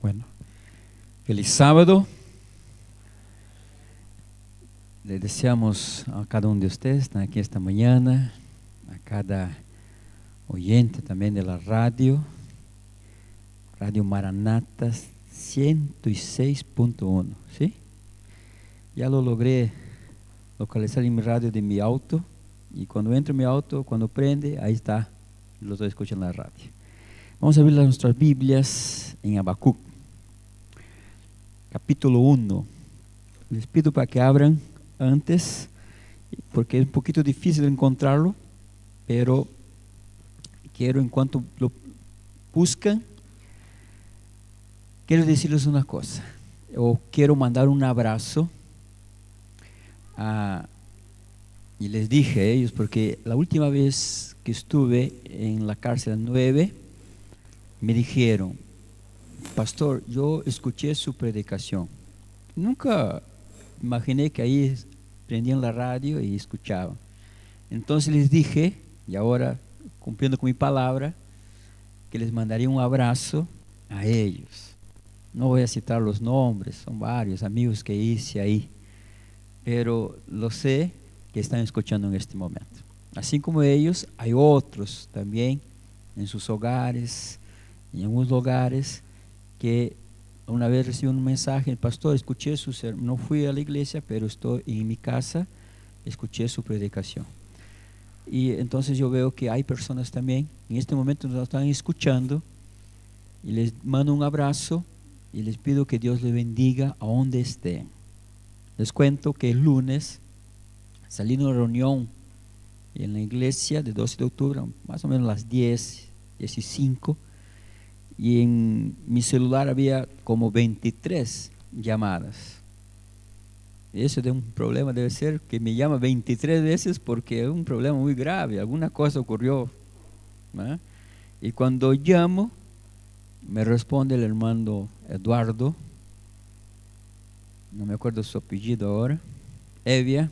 Bueno, feliz sábado. Le deseamos a cada uno de ustedes que están aquí esta mañana, a cada oyente también de la radio, Radio Maranata 106.1, ¿sí? Ya lo logré localizar en mi radio de mi auto, y cuando entro en mi auto, cuando prende, ahí está, lo estoy escuchando en la radio. Vamos a abrir nuestras Biblias en Habacuc, capítulo 1. Les pido para que abran antes, porque es un poquito difícil encontrarlo, pero quiero, en cuanto lo buscan, quiero decirles una cosa, o quiero mandar un abrazo y les dije a ellos, porque la última vez que estuve en la cárcel 9, me dijeron: pastor, yo escuché su predicación. Nunca imaginé que ahí prendían la radio y escuchaban. Entonces les dije, y ahora cumpliendo con mi palabra, que les mandaría un abrazo a ellos. No voy a citar los nombres, son varios amigos que hice ahí, pero lo sé que están escuchando en este momento. Así como ellos, hay otros también en sus hogares, en algunos lugares, que una vez recibí un mensaje: pastor, escuché su sermón, no fui a la iglesia, pero estoy en mi casa, escuché su predicación. Y entonces yo veo que hay personas también en este momento que nos están escuchando, y les mando un abrazo y les pido que Dios les bendiga a donde estén. Les cuento que el lunes salí de una reunión en la iglesia de 12 de octubre, más o menos a las 10:15, y en mi celular había como 23 llamadas. Eso de un problema debe ser que me llama 23 veces porque es un problema muy grave, alguna cosa ocurrió, ¿no? Y cuando llamo, me responde el hermano Eduardo, no me acuerdo su apellido ahora, Evia,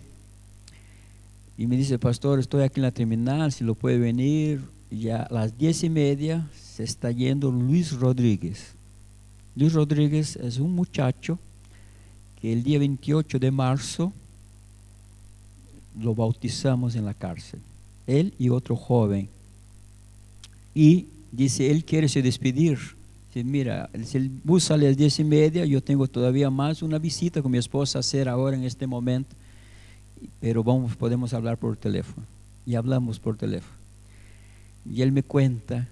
y me dice: pastor, estoy aquí en la terminal, si lo puede venir. Ya a las 10:30 se está yendo Luis Rodríguez. Luis Rodríguez es un muchacho que el día 28 de marzo lo bautizamos en la cárcel, él y otro joven. Y dice, él quiere se despedir. Dice: mira, si el bus sale a las 10:30, yo tengo todavía más una visita con mi esposa a hacer ahora en este momento, pero podemos hablar por teléfono. Y hablamos por teléfono. Y él me cuenta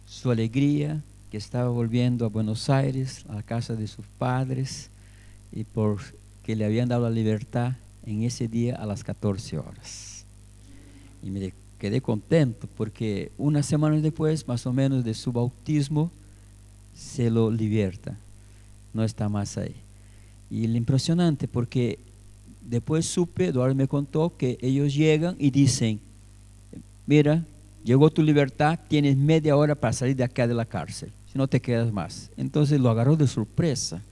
su alegría, que estaba volviendo a Buenos Aires, a la casa de sus padres, y porque le habían dado la libertad en ese día a las 14 horas. Y me quedé contento porque unas semanas después, más o menos, de su bautismo, se lo liberta, no está más ahí. Y lo impresionante, porque después supe, Eduardo me contó, que ellos llegan y dicen: mira, llegó tu libertad, tienes media hora para salir de acá de la cárcel, si no te quedas más. Entonces lo agarró de sorpresa.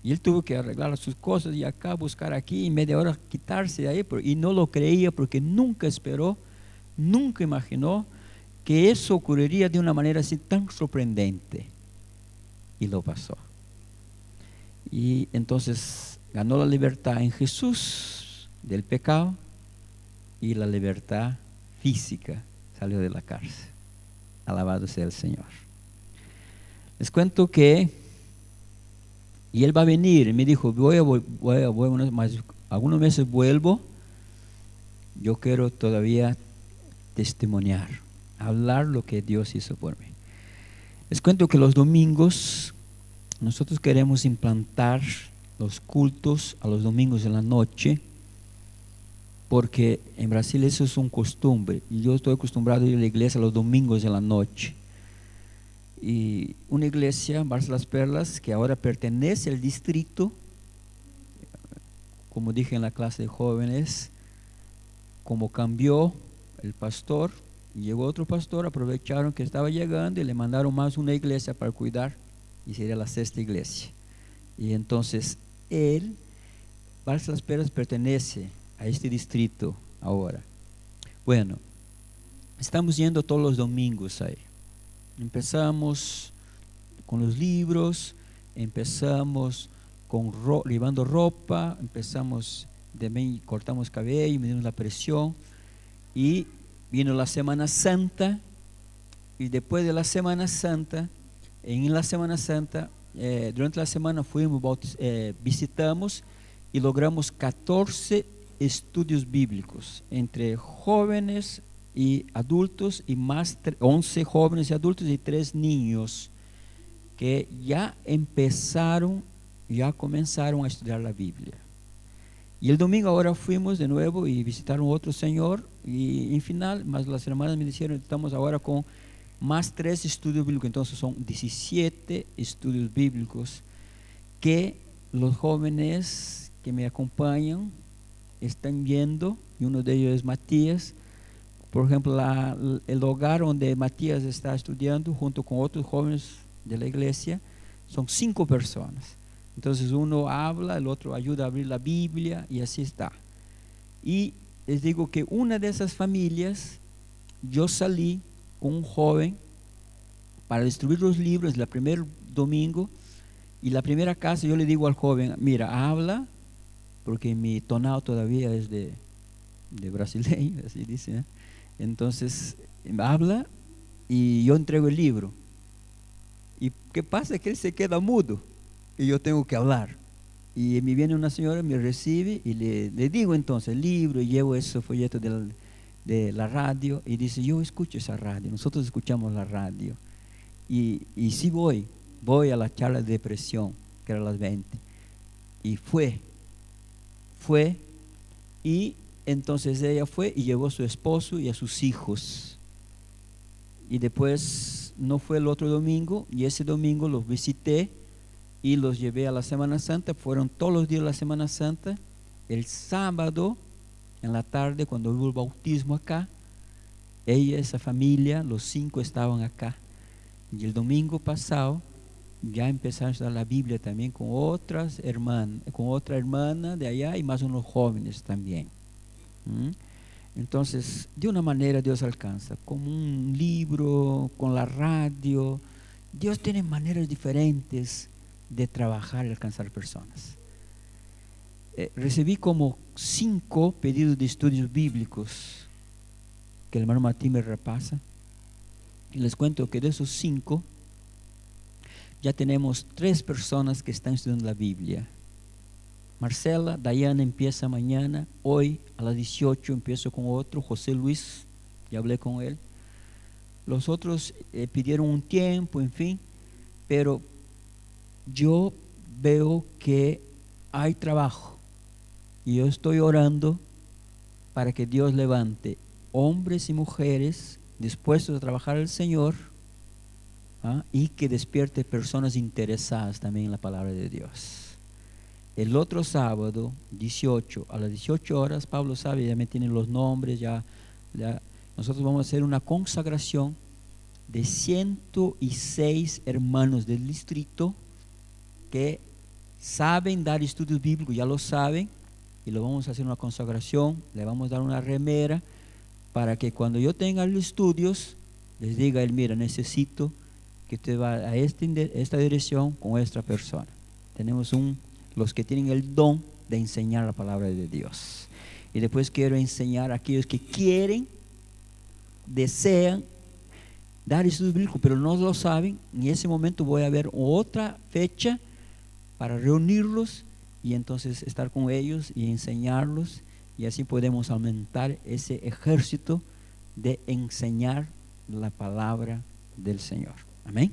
Y él tuvo que arreglar sus cosas y acá, buscar aquí, y media hora quitarse de ahí. Y no lo creía porque nunca esperó, nunca imaginó que eso ocurriría de una manera así tan sorprendente. Y lo pasó. Y entonces ganó la libertad en Jesús del pecado, y la libertad física, salió de la cárcel. Alabado sea el Señor. Les cuento que y él va a venir, me dijo: voy algunos meses vuelvo, yo quiero todavía testimoniar, hablar lo que Dios hizo por mí. Les cuento que los domingos nosotros queremos implantar los cultos a los domingos en la noche, porque en Brasil eso es una costumbre, y yo estoy acostumbrado a ir a la iglesia los domingos en la noche. Y una iglesia, Barça Las Perlas, que ahora pertenece al distrito, como dije en la clase de jóvenes, como cambió el pastor y llegó otro pastor, aprovecharon que estaba llegando y le mandaron más una iglesia para cuidar, y sería la 6ª iglesia. Y entonces Barça Las Perlas pertenece a este distrito ahora. Bueno, estamos yendo todos los domingos ahí. Empezamos con los libros, empezamos llevando ropa, empezamos, también cortamos cabello, medimos la presión, y vino la Semana Santa, y después de la Semana Santa, durante la semana fuimos, visitamos y logramos 14 estudios bíblicos entre jóvenes y adultos, y más 11 jóvenes y adultos y 3 niños que ya comenzaron a estudiar la Biblia. Y el domingo ahora fuimos de nuevo y visitaron otro señor, y en final, más las hermanas me dijeron, estamos ahora con más 3 estudios bíblicos, entonces son 17 estudios bíblicos que los jóvenes que me acompañan están viendo, y uno de ellos es Matías. Por ejemplo, el hogar donde Matías está estudiando junto con otros jóvenes de la iglesia, son 5 personas. Entonces uno habla, el otro ayuda a abrir la Biblia, y así está. Y les digo que una de esas familias, yo salí con un joven para distribuir los libros el primer domingo, y la primera casa yo le digo al joven, mira, habla, porque mi tonado todavía es de brasileño, así dice, ¿eh? Entonces habla y yo entrego el libro. ¿Y qué pasa? Que él se queda mudo y yo tengo que hablar. Y me viene una señora, me recibe y le digo entonces el libro, y llevo ese folleto de la radio, y dice, yo escucho esa radio, nosotros escuchamos la radio. Y sí voy a la charla de depresión, que era a las 20. Y fue, y entonces ella fue y llevó a su esposo y a sus hijos. Y después no fue el otro domingo, y ese domingo los visité y los llevé a la Semana Santa. Fueron todos los días de la Semana Santa. El sábado en la tarde, cuando hubo el bautismo acá, esa familia, los 5 estaban acá. Y el domingo pasado ya empezaron a estudiar la Biblia también con otra hermana de allá, y más unos jóvenes también. Entonces, de una manera Dios alcanza, con un libro, con la radio. Dios tiene maneras diferentes de trabajar y alcanzar personas. Recibí como 5 pedidos de estudios bíblicos que el hermano Martín me repasa, y les cuento que de esos 5 ya tenemos 3 personas que están estudiando la Biblia. Marcela, Dayana empieza mañana, hoy a las 18 empiezo con otro, José Luis, ya hablé con él. Los otros pidieron un tiempo, en fin, pero yo veo que hay trabajo, y yo estoy orando para que Dios levante hombres y mujeres dispuestos a trabajar al Señor, y que despierte personas interesadas también en la palabra de Dios. El otro sábado, 18, a las 18 horas, Pablo sabe, ya me tienen los nombres, ya nosotros vamos a hacer una consagración de 106 hermanos del distrito que saben dar estudios bíblicos, ya lo saben, y lo vamos a hacer una consagración. Le vamos a dar una remera para que cuando yo tenga los estudios, les diga él, mira, necesito que usted va a esta dirección con esta persona. Tenemos los que tienen el don de enseñar la palabra de Dios. Y después quiero enseñar a aquellos que quieren, desean dar estudios bíblicos, pero no lo saben. En ese momento voy a ver otra fecha para reunirlos y entonces estar con ellos y enseñarlos, y así podemos aumentar ese ejército de enseñar la palabra del Señor. Amén.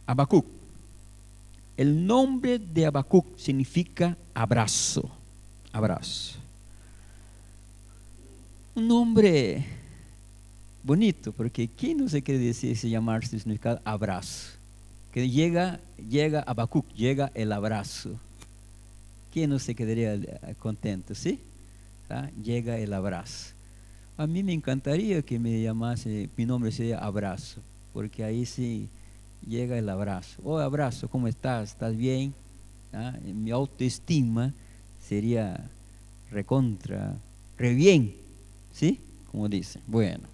Habacuc. El nombre de Habacuc significa abrazo. Abrazo. Un nombre bonito, porque ¿quién no se quiere decir si llamarse significa abrazo? Que llega Habacuc, llega el abrazo. ¿Quién no se quedaría contento? ¿Sí? Llega el abrazo. A mí me encantaría que me llamase, mi nombre sería Abrazo, porque ahí sí llega el abrazo. Oh, abrazo, ¿cómo estás? ¿Estás bien? Mi autoestima sería re bien, ¿sí? Como dicen. Bueno,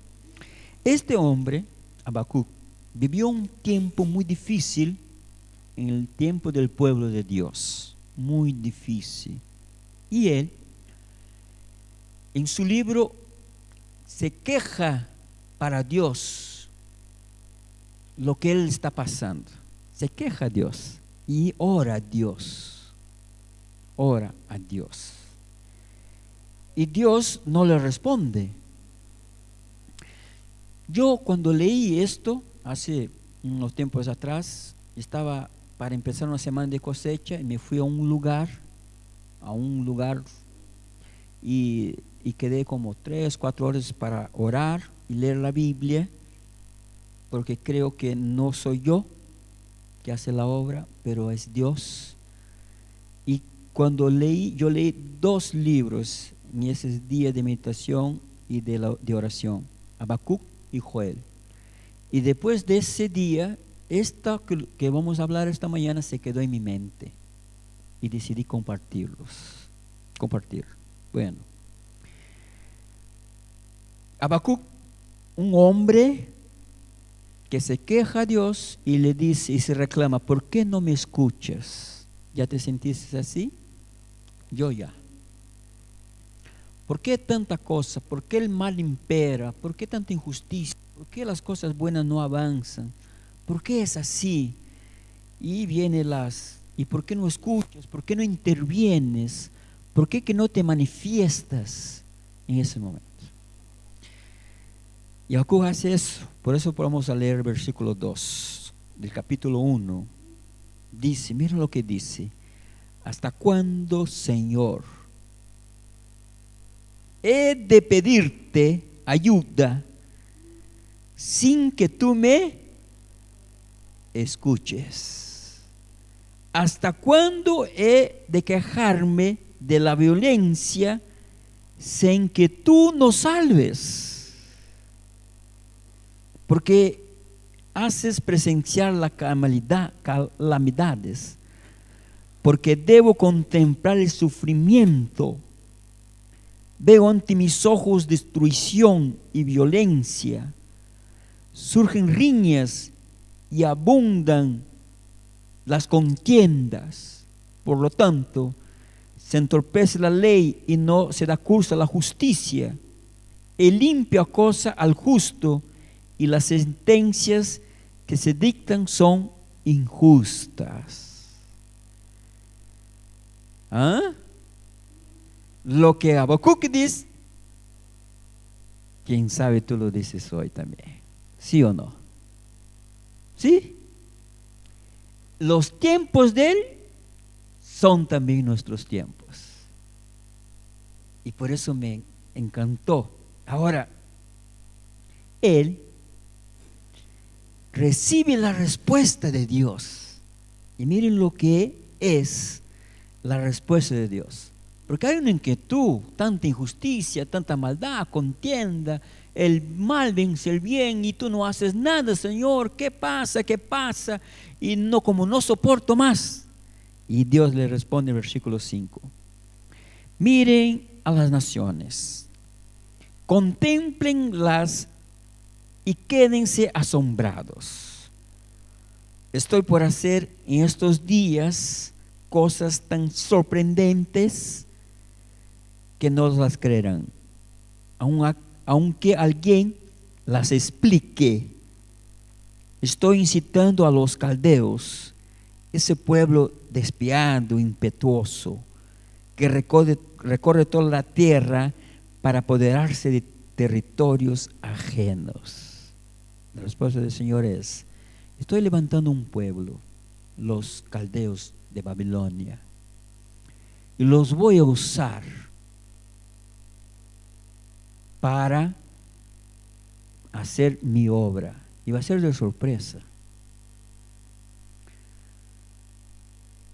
este hombre, Habacuc, vivió un tiempo muy difícil en el tiempo del pueblo de Dios, muy difícil. Y él, en su libro, se queja para Dios lo que él está pasando. Se queja a Dios y ora a Dios. Ora a Dios. Y Dios no le responde. Yo cuando leí esto, hace unos tiempos atrás, estaba para empezar una semana de cosecha y me fui a un lugar y quedé como 3-4 horas para orar y leer la Biblia, porque creo que no soy yo que hace la obra, pero es Dios. Y cuando yo leí 2 libros en ese día de meditación y de oración, Habacuc y Joel. Y después de ese día, esto que vamos a hablar esta mañana se quedó en mi mente y decidí compartir. Bueno, Habacuc, un hombre que se queja a Dios y le dice y se reclama: ¿por qué no me escuchas? ¿Ya te sentiste así? Yo ya. ¿Por qué tanta cosa? ¿Por qué el mal impera? ¿Por qué tanta injusticia? ¿Por qué las cosas buenas no avanzan? ¿Por qué es así? Y ¿y por qué no escuchas? ¿Por qué no intervienes? ¿Por qué que no te manifiestas en ese momento? Y Habacuc hace eso. Por eso vamos a leer el versículo 2 del capítulo 1. Dice, mira lo que dice: ¿hasta cuándo, Señor, he de pedirte ayuda sin que tú me escuches? ¿Hasta cuándo he de quejarme de la violencia sin que tú nos salves? Porque haces presenciar las calamidades, porque debo contemplar el sufrimiento. Veo ante mis ojos destrucción y violencia. Surgen riñas y abundan las contiendas. Por lo tanto, se entorpece la ley y no se da curso a la justicia. El limpio acosa al justo y las sentencias que se dictan son injustas. ¿Ah? Lo que Habacuc dice, quién sabe tú lo dices hoy también. ¿Sí o no? ¿Sí? Los tiempos de él son también nuestros tiempos. Y por eso me encantó. Ahora, él recibe la respuesta de Dios. Y miren lo que es la respuesta de Dios. Porque hay una inquietud, tanta injusticia, tanta maldad, contienda, el mal vence el bien y tú no haces nada, Señor. ¿Qué pasa? ¿Qué pasa? Y no, como no soporto más. Y Dios le responde en versículo 5. Miren a las naciones, contemplenlas y quédense asombrados. Estoy por hacer en estos días cosas tan sorprendentes que no las creerán, aunque alguien las explique. Estoy incitando a los caldeos, ese pueblo despiadado, impetuoso, que recorre toda la tierra para apoderarse de territorios ajenos. La respuesta del Señor es: estoy levantando un pueblo, los caldeos de Babilonia, y los voy a usar para hacer mi obra, y va a ser de sorpresa.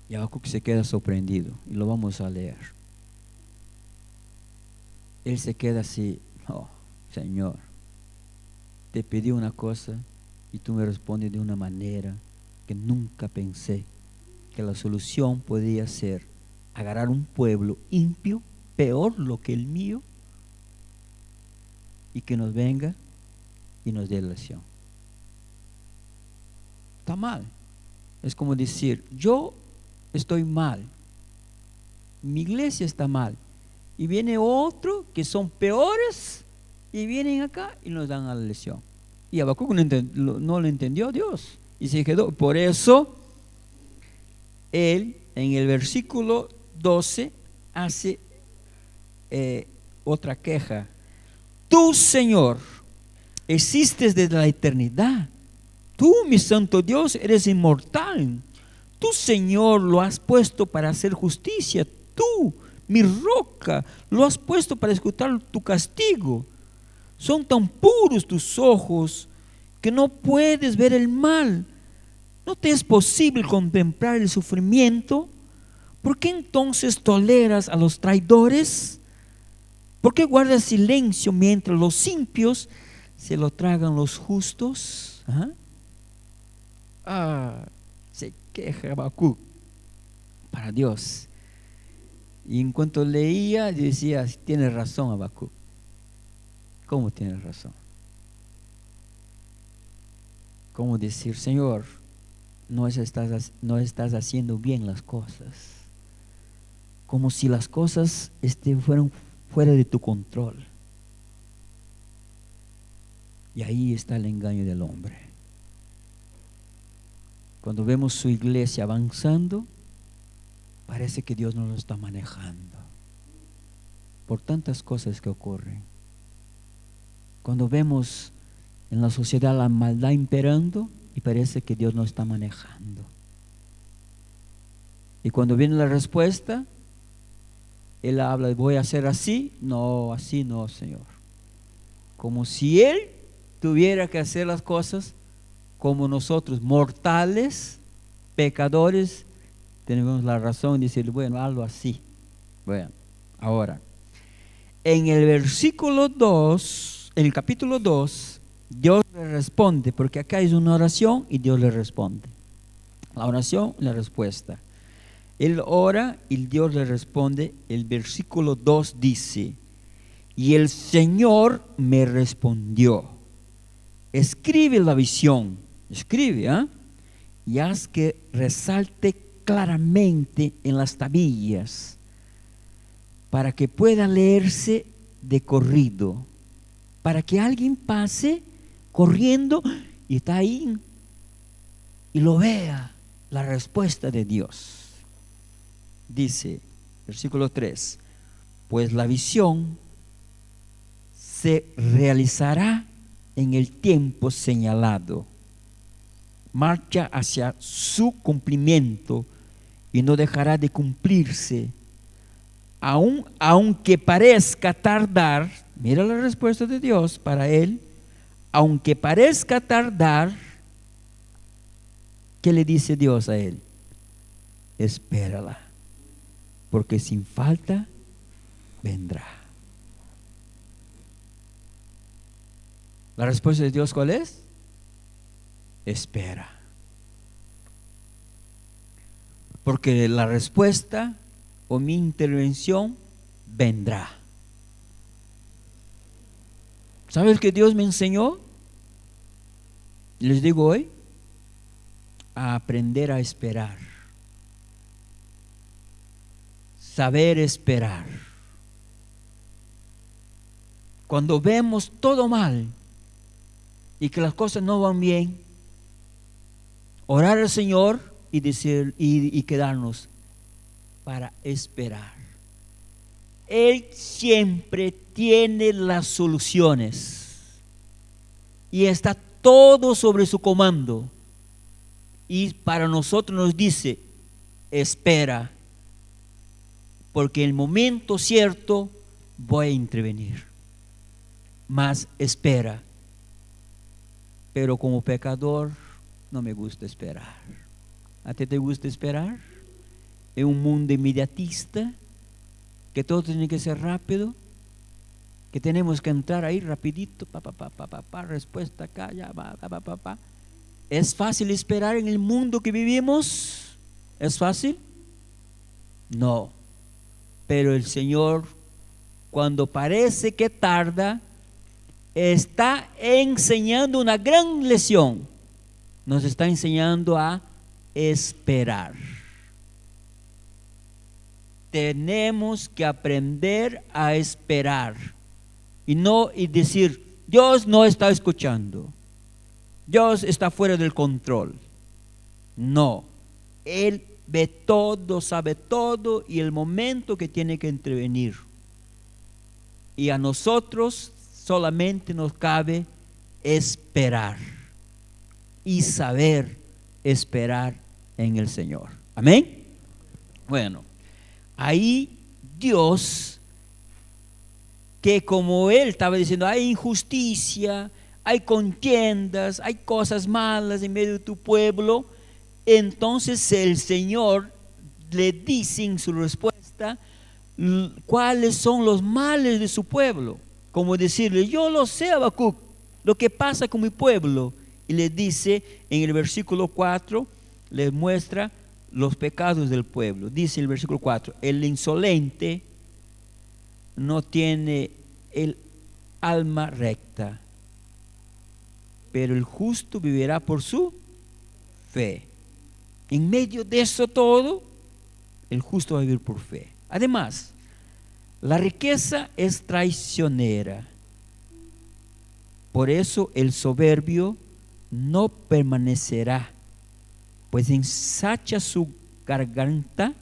Y Habacuc se queda sorprendido, y lo vamos a leer. Él se queda así: oh, Señor, te pedí una cosa y tú me respondes de una manera que nunca pensé que la solución podía ser agarrar un pueblo impío, peor lo que el mío, y que nos venga y nos dé lección. Está mal. Es como decir, yo estoy mal, mi iglesia está mal, y viene otro que son peores, y vienen acá y nos dan a la lección. Y Habacuc no lo entendió Dios, y se quedó. Por eso, él en el versículo 12 hace otra queja. Tú, Señor, existes desde la eternidad. Tú, mi santo Dios, eres inmortal. Tú, Señor, lo has puesto para hacer justicia. Tú, mi roca, lo has puesto para ejecutar tu castigo. Son tan puros tus ojos que no puedes ver el mal. ¿No te es posible contemplar el sufrimiento? ¿Por qué entonces toleras a los traidores? ¿Por qué guardas silencio mientras los impios se lo tragan los justos? Se queja Habacuc para Dios. Y en cuanto leía, decía, tienes razón, Habacuc. ¿Cómo tienes razón? ¿Cómo decir, Señor, no estás haciendo bien las cosas? Como si las cosas fueran fuera de tu control. Y ahí está el engaño del hombre. Cuando vemos su iglesia avanzando, parece que Dios no lo está manejando por tantas cosas que ocurren. Cuando vemos en la sociedad la maldad imperando, y parece que Dios no está manejando. Y cuando viene la respuesta, Él habla, voy a hacer así. No, así no, Señor. Como si Él tuviera que hacer las cosas como nosotros, mortales, pecadores, tenemos la razón de decir, bueno, hazlo así. Bueno, ahora, en el versículo 2, en el capítulo 2, Dios le responde, porque acá es una oración y Dios le responde. La oración, la respuesta. Él ora y Dios le responde. El versículo 2 dice, y el Señor me respondió, escribe la visión, escribe, y haz que resalte claramente en las tablillas, para que pueda leerse de corrido, para que alguien pase corriendo y está ahí y lo vea la respuesta de Dios. Dice, versículo 3, pues la visión se realizará en el tiempo señalado, marcha hacia su cumplimiento y no dejará de cumplirse, aunque parezca tardar. Mira la respuesta de Dios para él. Aunque parezca tardar, ¿qué le dice Dios a él? Espérala, porque sin falta vendrá. La respuesta de Dios, ¿cuál es? Espera. Porque la respuesta o mi intervención vendrá. ¿Sabes qué Dios me enseñó? Les digo hoy, a aprender a esperar. Saber esperar. Cuando vemos todo mal y que las cosas no van bien, orar al Señor y decir y quedarnos para esperar. Él siempre tiene las soluciones y está todo sobre su comando, y para nosotros nos dice, espera, porque en el momento cierto voy a intervenir, mas espera. Pero como pecador no me gusta esperar. ¿A ti te gusta esperar? En un mundo inmediatista, que todo tiene que ser rápido, que tenemos que entrar ahí rapidito, respuesta acá, ya va, pa. ¿Es fácil esperar en el mundo que vivimos? ¿Es fácil? No. Pero el Señor, cuando parece que tarda, está enseñando una gran lección. Nos está enseñando a esperar. Tenemos que aprender a esperar y decir, Dios no está escuchando, Dios está fuera del control. No, Él ve todo, sabe todo y el momento que tiene que intervenir. Y a nosotros solamente nos cabe esperar y saber esperar en el Señor. Amén. Bueno, ahí Dios, que como Él estaba diciendo, hay injusticia, hay contiendas, hay cosas malas en medio de tu pueblo, entonces el Señor le dice en su respuesta cuáles son los males de su pueblo, como decirle, yo lo sé, Habacuc, lo que pasa con mi pueblo. Y le dice en el versículo 4, le muestra los pecados del pueblo. Dice en el versículo 4, el insolente no tiene el alma recta, pero el justo vivirá por su fe. En medio de eso todo, el justo va a vivir por fe. Además, la riqueza es traicionera. Por eso el soberbio no permanecerá, pues ensancha su garganta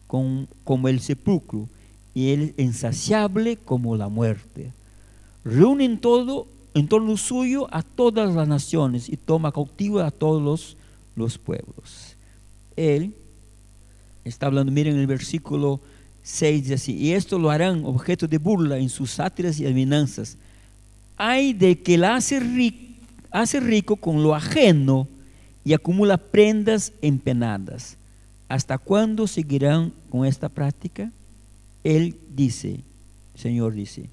como el sepulcro, y él insaciable como la muerte. Reúne en torno suyo a todas las naciones y toma cautivo a todos los pueblos. Él está hablando, miren el versículo 6, dice así, y esto lo harán objeto de burla en sus sátiras y adivinanzas. Ay de que la hace rico con lo ajeno y acumula prendas empenadas. ¿Hasta cuándo seguirán con esta práctica? Él dice, el Señor dice,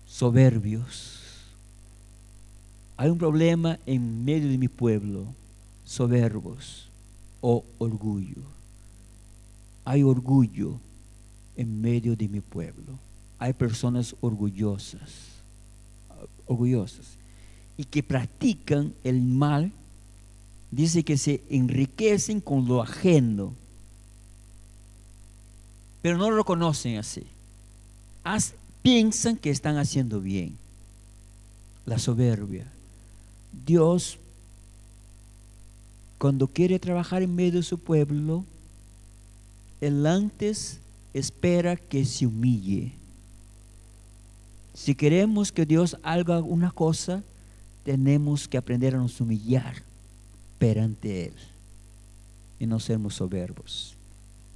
soberbios. Hay un problema en medio de mi pueblo, soberbos o orgullo. Hay orgullo en medio de mi pueblo. Hay personas orgullosas y que practican el mal. Dice que se enriquecen con lo ajeno, pero no lo reconocen así. Piensan que están haciendo bien. La soberbia. Dios, cuando quiere trabajar en medio de su pueblo, Él antes espera que se humille. Si queremos que Dios haga una cosa, tenemos que aprender a nos humillar perante Él y no sermos soberbos.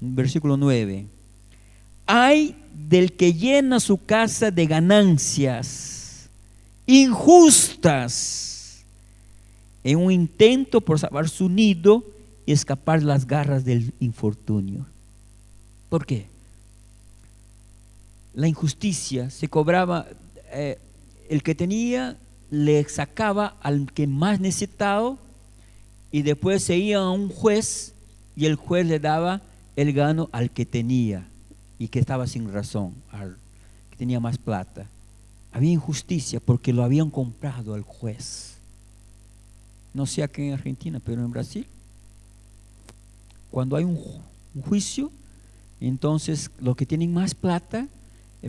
Versículo 9. Ay del que llena su casa de ganancias injustas en un intento por salvar su nido y escapar de las garras del infortunio. ¿Por qué? La injusticia se cobraba, el que tenía le sacaba al que más necesitaba y después se iba a un juez y el juez le daba el gano al que tenía y que estaba sin razón, al que tenía más plata. Había injusticia porque lo habían comprado al juez. No sé aquí en Argentina, pero en Brasil, cuando hay un juicio, entonces los que tienen más plata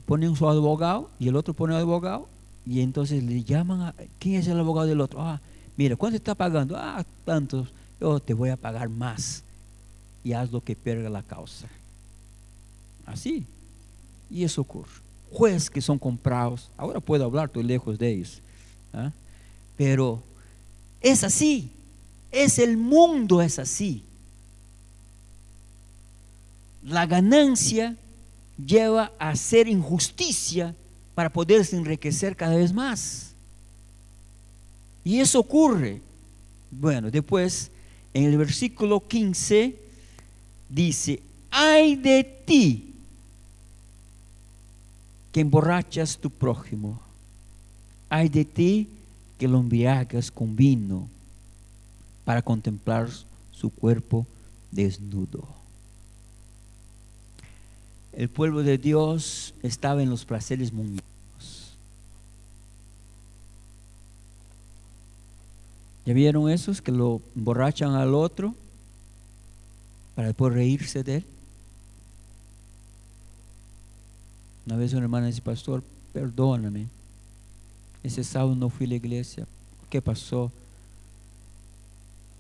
ponen su abogado y el otro pone abogado y entonces le llaman a ¿quién es el abogado del otro? Mira, ¿cuánto está pagando? Tantos, yo te voy a pagar más y haz lo que pierda la causa. Así. Y eso ocurre. Jueces que son comprados, ahora puedo hablar, estoy lejos de ellos, pero es así, el mundo es así. La ganancia lleva a hacer injusticia para poderse enriquecer cada vez más. Y eso ocurre. Bueno, después en el versículo 15 dice, ay de ti que emborrachas tu prójimo, ay de ti que lo embriagas con vino para contemplar su cuerpo desnudo. El pueblo de Dios estaba en los placeres mundanos. ¿Ya vieron esos que lo emborrachan al otro para después reírse de él. Una vez una hermana dice, pastor, perdóname, ese sábado no fui a la iglesia. ¿Qué pasó?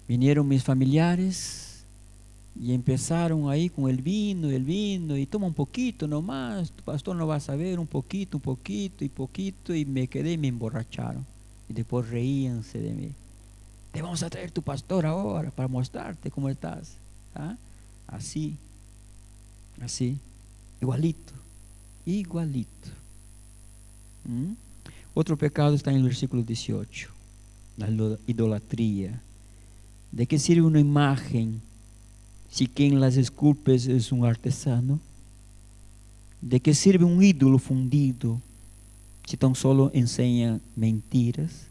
Vinieron mis familiares y empezaron ahí con el vino, y toma un poquito nomás, tu pastor no va a saber, un poquito, y me quedé y me emborracharon. Y después reíanse de mí. Te vamos a traer tu pastor ahora para mostrarte cómo estás. ¿Ah? Así, igualito. Otro pecado está en el versículo 18, la idolatría. ¿De qué sirve una imagen si quien las esculpe es un artesano? ¿De qué sirve un ídolo fundido si tan solo enseña mentiras?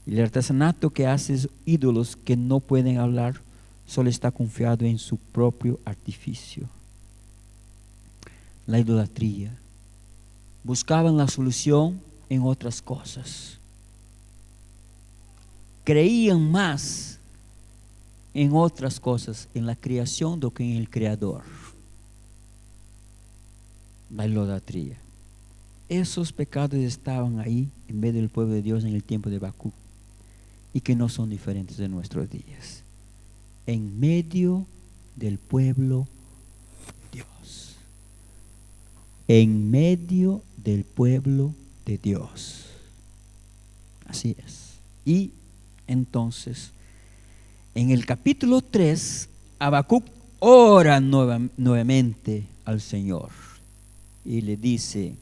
El artesanato que hace ídolos que no pueden hablar solo está confiado en su propio artificio. La idolatría. Buscaban la solución en otras cosas. Creían más en otras cosas, en la creación, do que en el Creador. La idolatría. Esos pecados estaban ahí en medio del pueblo de Dios en el tiempo de Habacuc, y que no son diferentes de nuestros días. En medio del pueblo de Dios. En medio del pueblo de Dios. Así es. Y entonces, en el capítulo 3, Habacuc ora nuevamente al Señor y le dice,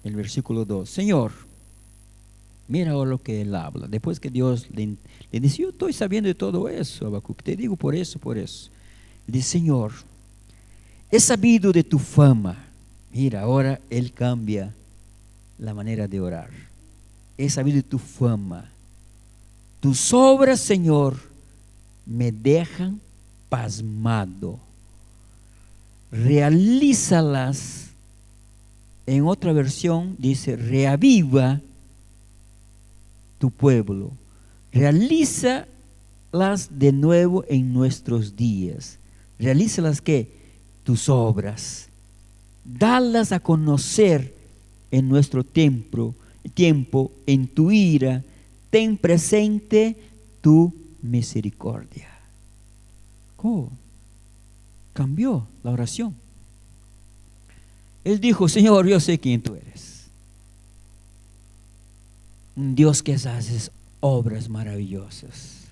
el versículo 2, Señor, mira ahora lo que él habla. Después que Dios le dice, yo estoy sabiendo de todo eso, Habacuc, te digo por eso. Le dice, Señor, he sabido de tu fama. Mira, ahora él cambia la manera de orar. He sabido de tu fama. Tus obras, Señor, me dejan pasmado. Realízalas. En otra versión dice, reaviva tu pueblo. Realízalas de nuevo en nuestros días. Realízalas, ¿qué? Tus obras. Dalas a conocer en nuestro tiempo, en tu ira. Ten presente tu misericordia. ¿Cómo? Cambió la oración. Él dijo, Señor, yo sé quién tú eres. Un Dios que hace obras maravillosas.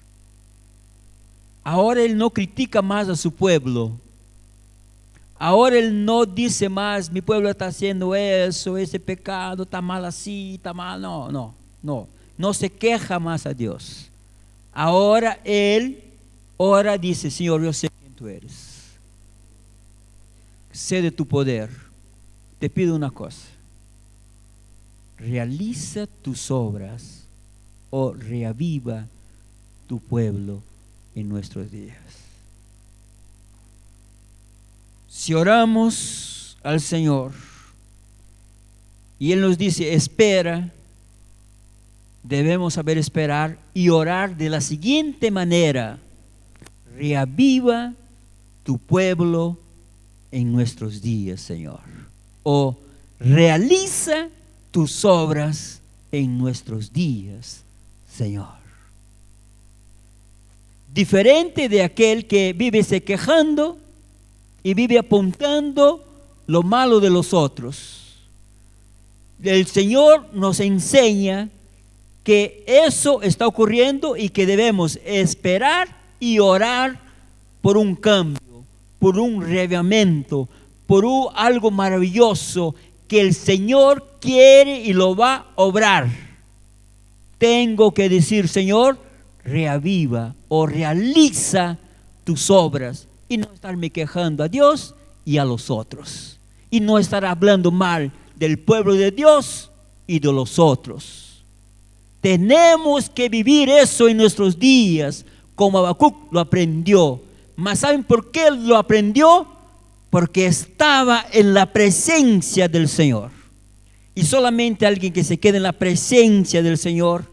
Ahora Él no critica más a su pueblo. Ahora Él no dice más, mi pueblo está haciendo eso, ese pecado está mal así, está mal. No se queja más a Dios. Ahora Él ora, dice, Señor, yo sé quién tú eres. Sé de tu poder. Te pido una cosa. Realiza tus obras o reaviva tu pueblo en nuestros días. Si oramos al Señor y Él nos dice, espera, debemos saber esperar y orar de la siguiente manera: reaviva tu pueblo en nuestros días, Señor. O realiza tus obras en nuestros días, Señor. Diferente de aquel que vive se quejando y vive apuntando lo malo de los otros. El Señor nos enseña que eso está ocurriendo y que debemos esperar y orar por un cambio, por un reavivamiento, por algo maravilloso que el Señor quiere y lo va a obrar. Tengo que decir, Señor, reaviva o realiza tus obras, y no estarme quejando a Dios y a los otros, y no estar hablando mal del pueblo de Dios y de los otros. Tenemos que vivir eso en nuestros días, como Habacuc lo aprendió. Mas ¿saben por qué lo aprendió? Porque estaba en la presencia del Señor. Y solamente alguien que se queda en la presencia del Señor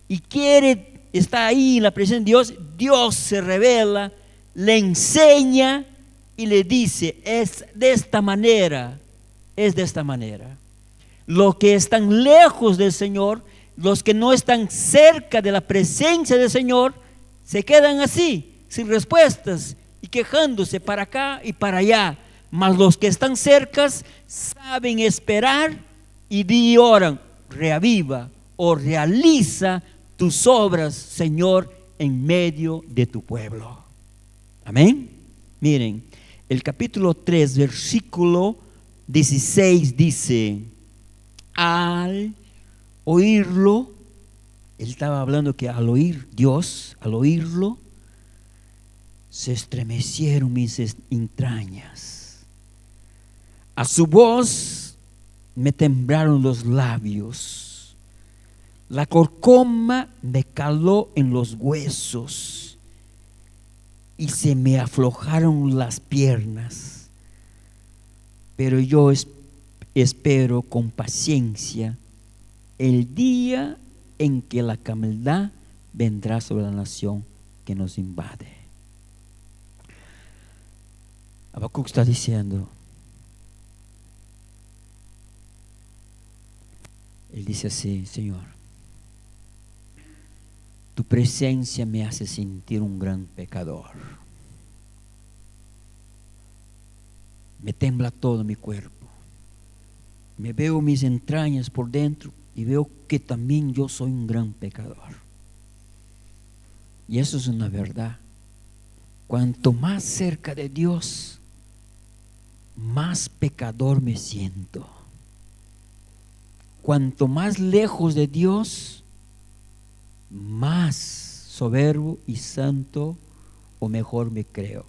y quiere estar ahí en la presencia de Dios, Dios se revela, le enseña y le dice, es de esta manera. Los que están lejos del Señor, los que no están cerca de la presencia del Señor, se quedan así, sin respuestas y quejándose para acá y para allá. Mas los que están cerca saben esperar y oran, reaviva o realiza tus obras, Señor, en medio de tu pueblo. Amén. Miren, el capítulo 3, versículo 16 dice, al oírlo, él estaba hablando que al oír Dios, al oírlo, se estremecieron mis entrañas. A su voz me temblaron los labios. La corcoma me caló en los huesos y se me aflojaron las piernas. Pero yo espero con paciencia el día en que la calamidad vendrá sobre la nación que nos invade. Habacuc está diciendo, él dice así, Señor, tu presencia me hace sentir un gran pecador. Me tembla todo mi cuerpo. Me veo mis entrañas por dentro y veo que también yo soy un gran pecador. Y eso es una verdad. Cuanto más cerca de Dios, más pecador me siento. Cuanto más lejos de Dios, más soberbio y santo o mejor me creo.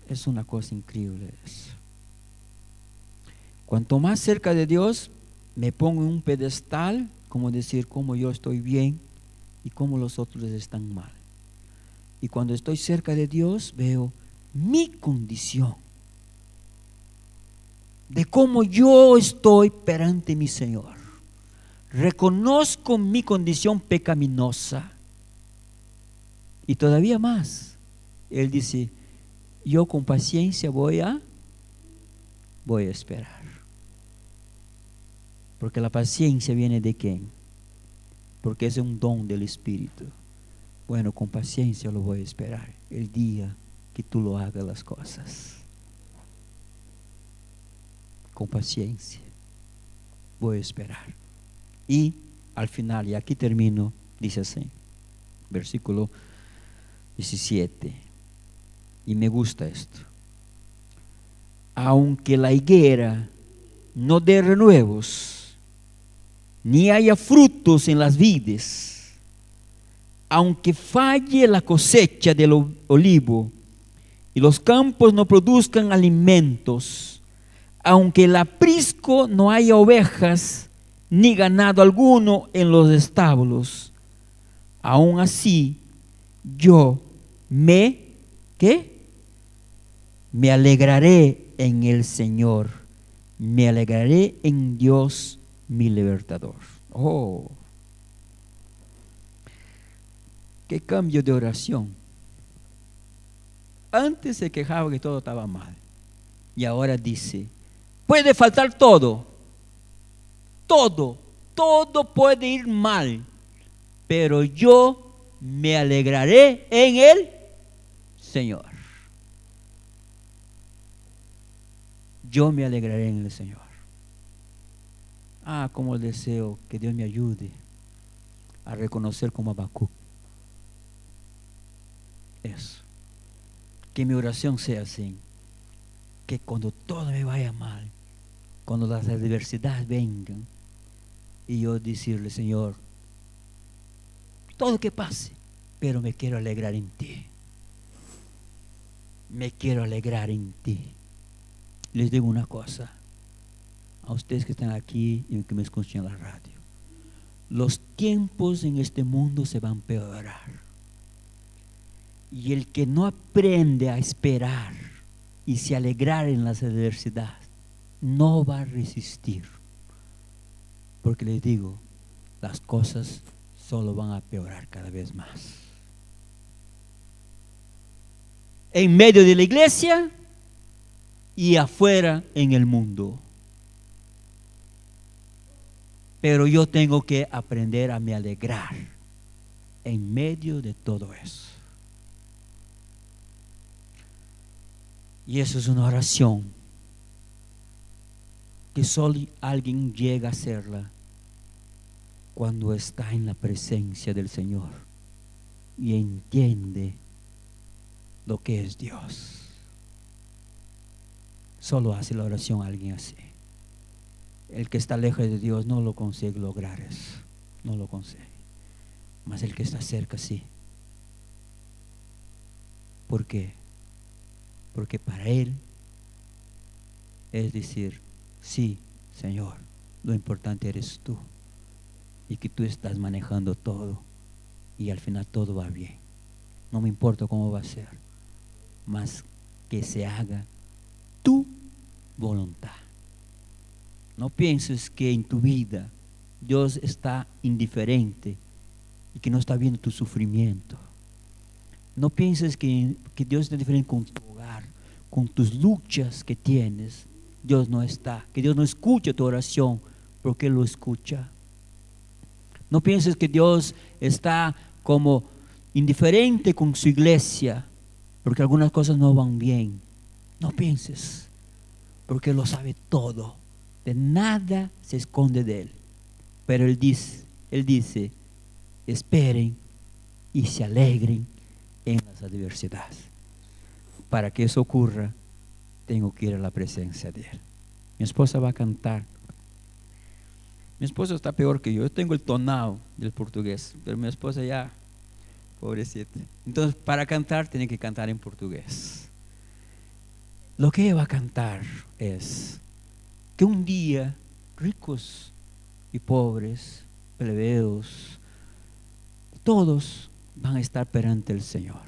Es una cosa increíble eso. Cuanto más cerca de Dios, me pongo en un pedestal, como decir cómo yo estoy bien y cómo los otros están mal. Y cuando estoy cerca de Dios, veo mi condición, de cómo yo estoy perante mi Señor. Reconozco mi condición pecaminosa. Y todavía más, Él dice, yo con paciencia voy a esperar. Porque la paciencia viene de ¿quién? Porque es un don del Espíritu. Bueno, con paciencia lo voy a esperar el día que tú lo hagas las cosas. Con paciencia voy a esperar. Y al final, y aquí termino, dice así, versículo 17, y me gusta esto. Aunque la higuera no dé renuevos, ni haya frutos en las vides, aunque falle la cosecha del olivo y los campos no produzcan alimentos, aunque el aprisco no haya ovejas ni ganado alguno en los establos, aún así yo ¿qué? Me alegraré en el Señor, me alegraré en Dios mi libertador. Oh, qué cambio de oración. Antes se quejaba que todo estaba mal y ahora dice, puede faltar todo puede ir mal, pero yo me alegraré en el Señor. Yo me alegraré en el Señor. Como deseo que Dios me ayude a reconocer como Habacuc eso. Que mi oración sea así, que cuando todo me vaya mal, cuando las adversidades vengan, y yo decirle, Señor, todo que pase, pero me quiero alegrar en ti. Me quiero alegrar en ti. Les digo una cosa, a ustedes que están aquí y que me escuchan en la radio, los tiempos en este mundo se van a empeorar. Y el que no aprende a esperar y se alegrar en las adversidades, no va a resistir. Porque les digo, las cosas solo van a empeorar cada vez más. en medio de la iglesia y afuera en el mundo. Pero yo tengo que aprender a me alegrar en medio de todo eso. Y eso es una oración que solo alguien llega a hacerla cuando está en la presencia del Señor y entiende lo que es Dios. Solo hace la oración alguien así. El que está lejos de Dios no lo consigue lograr eso, no lo consigue. Mas el que está cerca sí. ¿Por qué? Porque para él es decir, sí, Señor, lo importante eres tú y que tú estás manejando todo y al final todo va bien. No me importa cómo va a ser, mas que se haga tu voluntad. No pienses que en tu vida Dios está indiferente y que no está viendo tu sufrimiento. No pienses que Dios está indiferente con tu hogar, con tus luchas que tienes. Dios no está, que Dios no escucha tu oración, porque Él lo escucha. No pienses que Dios está como indiferente con su iglesia, porque algunas cosas no van bien. No pienses, porque Él lo sabe todo. De nada se esconde de Él. Pero Él dice, esperen y se alegren en las adversidades. Para que eso ocurra, tengo que ir a la presencia de Él. Mi esposa va a cantar. Mi esposa está peor que yo. Yo tengo el tonado del portugués, pero mi esposa ya, pobrecita. Entonces, para cantar, tiene que cantar en portugués. Lo que ella va a cantar es que un día ricos y pobres, plebeos, todos van a estar perante el Señor.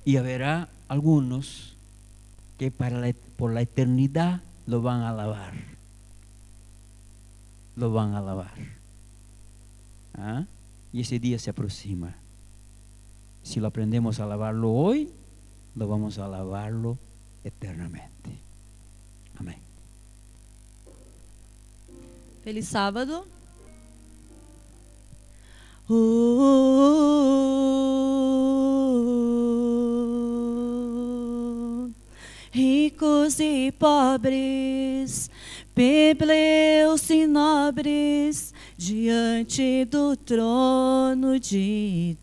Y habrá algunos que por la eternidad lo van a alabar. Lo van a alabar. ¿Ah? Y ese día se aproxima. Si lo aprendemos a alabarlo hoy, lo vamos a alabarlo eternamente. Amén. Feliz sábado. Ricos e pobres, plebeus e nobres, diante do trono de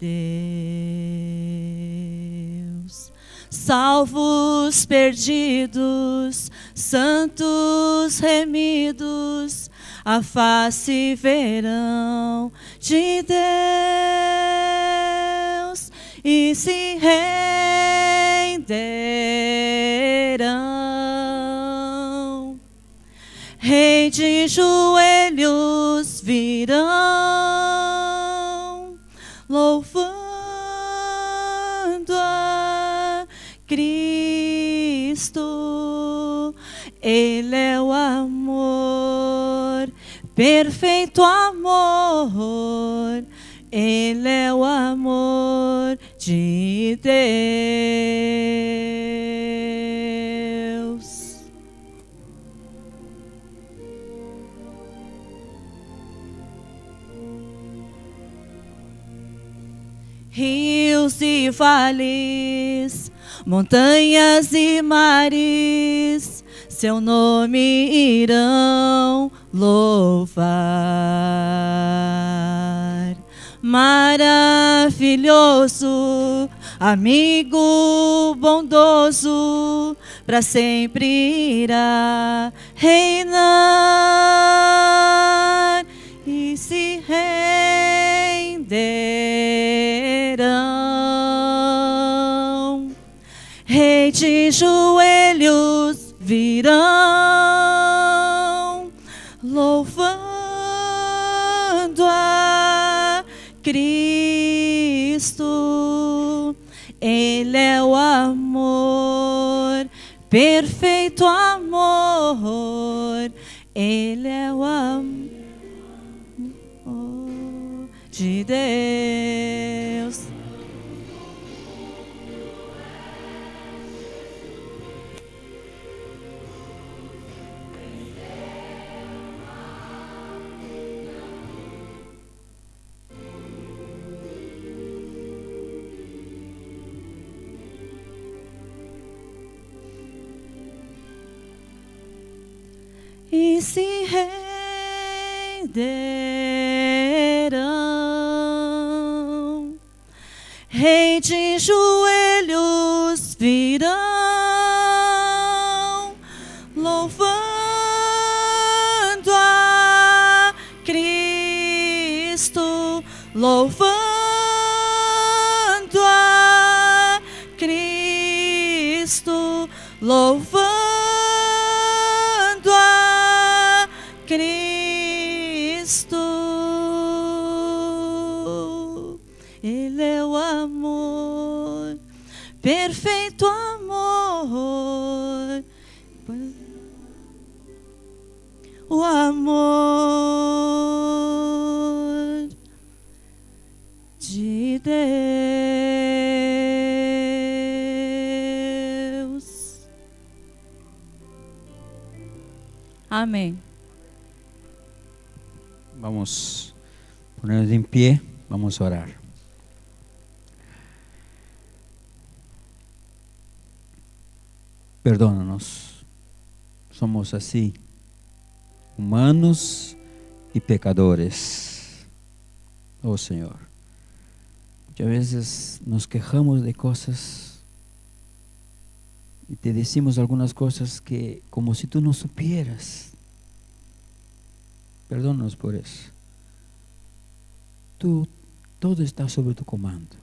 Deus. Salvos, perdidos, santos, remidos, a face verão de Deus e se renderão. Rei de joelhos virão, louvando a Cristo. Ele é o amor, perfeito amor. Ele é o amor de Deus. Rios e vales, montanhas e mares, seu nome irão louvar. Maravilhoso, amigo bondoso, para sempre irá reinar e se renderão. Rei de joelhos virão, louvando a Cristo. Ele é o amor, perfeito amor. Ele é o amor de Deus. se renderão, Rei de joelhos virão, louvando a Cristo, louvando a Cristo, louvando a Cristo. Ele é o amor, perfeito amor, o amor de Deus. Amém. Vamos ponernos en pie, vamos a orar. Perdónanos, somos así, humanos y pecadores. Oh Señor, muchas veces nos quejamos de cosas y te decimos algunas cosas que como si tú no supieras. Perdónanos por eso. Todo está sobre tu comando.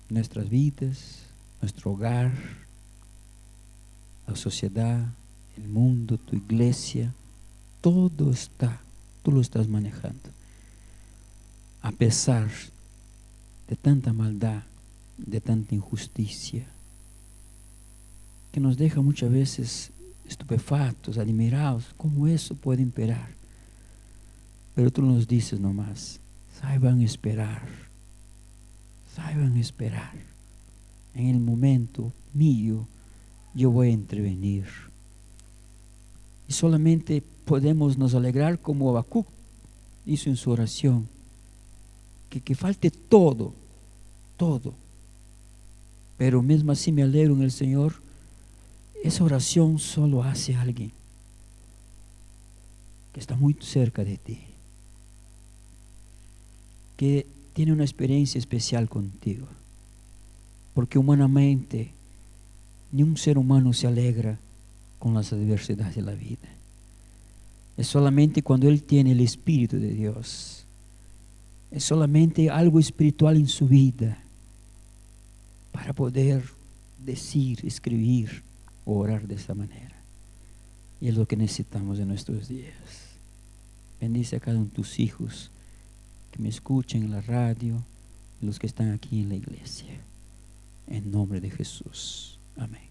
Nuestras vidas, nuestro hogar, la sociedad, el mundo, tu iglesia, todo está, tú lo estás manejando. A pesar de tanta maldad, de tanta injusticia, que nos deja muchas veces estupefactos, admirados, ¿cómo eso puede imperar? Pero tú nos dices nomás, saiban esperar, en el momento mío, yo voy a intervenir. Y solamente podemos nos alegrar como Habacuc hizo en su oración, que falte todo, pero mismo así me alegro en el Señor. Esa oración solo hace alguien que está muy cerca de ti, que tiene una experiencia especial contigo, porque humanamente ni un ser humano se alegra con las adversidades de la vida. Es solamente cuando él tiene el Espíritu de Dios, es solamente algo espiritual en su vida para poder decir, escribir o orar de esta manera. Y es lo que necesitamos en nuestros días. Bendice a cada uno de tus hijos que me escuchen en la radio, los que están aquí en la iglesia. En nombre de Jesús. Amén.